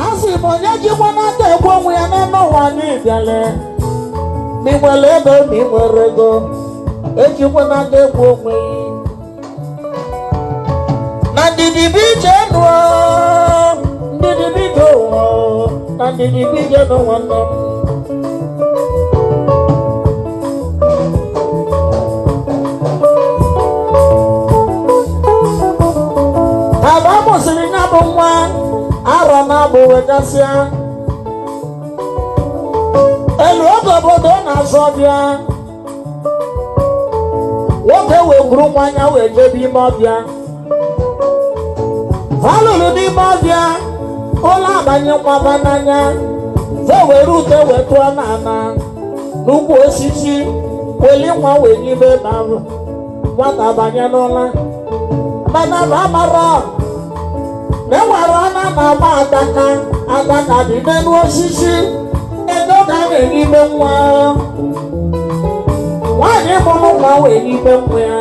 Asị m onye jikwa n'aka egwu onwe ya n'ụwa anyị bịala ma ị nwere ego ma ị nwere ego ejikwa n'aka egwu onwe ya na ndidi bụ ije nụọ ndidi bụ ije ụwa na ndidi bụ ije n'ụwa nne m aba mụsịrị ya bụ nwa arọ na-abụ wegasịa elu oge obodo na-azọ bịa nwoke wee gwuru nwanya wee jebe ime ọbịa alụrụ n'ime ọbịa ụlọ abanye nwaba n'anya were ute wee tụọ n'ala n'ukwu osisi weli nwa wee n'ime ebe ahụ nwata banye n'ụla mana ma mara enwere ọna na-agba adaka dị n'elu osisi ego ka na-enyime nwa nwaanyị mụrụ nwa wee n'ime nwa ya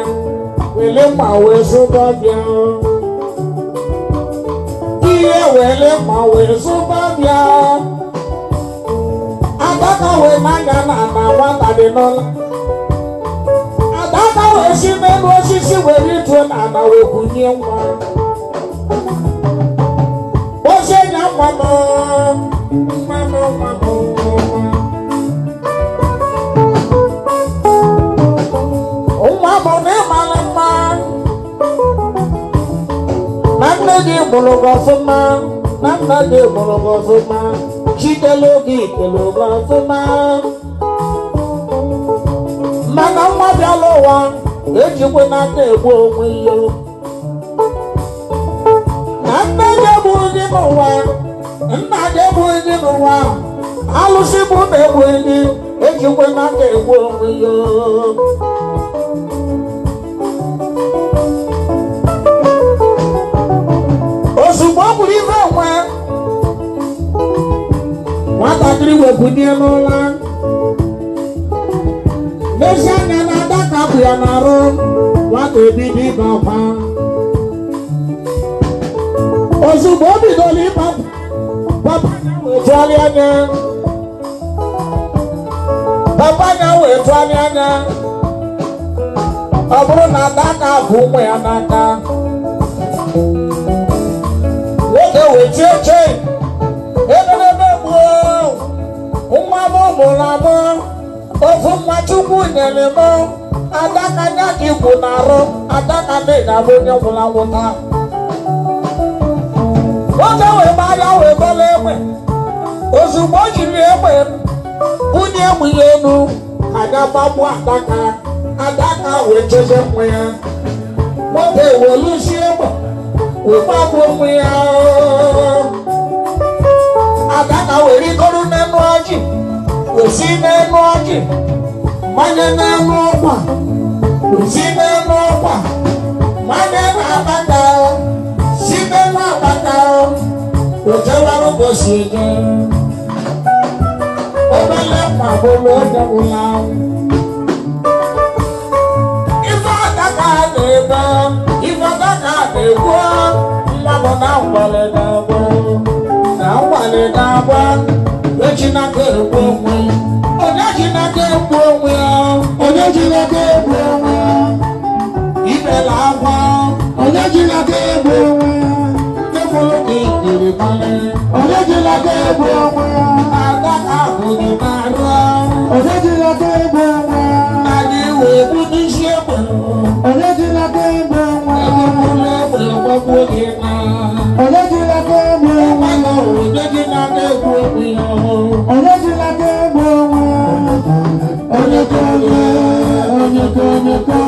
wele mma wee zụba bịa ihe wele mma wee zụba bịa adaka wee n'anya na nwata dị n'ụlọ adaka wee si n'elu osisi wee rituo n'ala wee bunye nwa Ozenya mama, mama, mama. Mama ne malama. Nana di bologosoma, nana di bologosoma. Chitelogi telogosoma. Mana mwa bialowa, ejikwe na tegbo onweyo. Nna ga-egbu n'ụwa alụsị bụ na-egbu enyi ejikwe n'aka egbu onwe ya ozugbo ọ bụrụ ife onwe nwatakịrị wepụnie n'ụla n'ezi anya na adaka bụ ya n'arụ nwata ebido ịba akwa ozugbo o bidoro ịba papa ya wee tụgharị anya ọ bụrụ na adaka bụ ụmụ ya n'aka nwoke wee tie che emereme gbuo nwa m mụrụ amụ ofu nwa Chukwu nyere m adaka ya ka igwu na-arụ adaka na-abụ onye nwụrụ anwụ taa nwoke wee gbaa ya wee bọla egbe ozugbo o jiri egbe bunye egbe ya elu aga gbagbuo adaka wee cheze nwe ya nwoke welusi egbe wee gbagbuo nwe ya adaka wee rigoro n'elu ọjị wee si n'elu ọjị manye n'elu ọkwa wee si n'elu ọkwa manye n'abata si n'elu abata ojewara ụbọchị ege obele mkpagolo odewula ife adaka na-ebe ife adaka na-egwu nwa bụ na mgbale na-agba eji n'aka egbu onwe onye ji n'aka egbu onwe ya onye ji n'aka egbu onwe ya ibela agwa onye ji n'aka egbu onwe ya onye ji n'aka egbu onwe ya adaka abụghị n'arụ onye ji n'aka egbu onwe ya anyị wee bụ n'isi egbe onye ji n'aka egbu onwe ya egbe gbagbuo gị na onye ji n'aka egbu onwe ya onye ji n'aka egbu onwe ya onye ji n'aka egbu onwe ya onye ka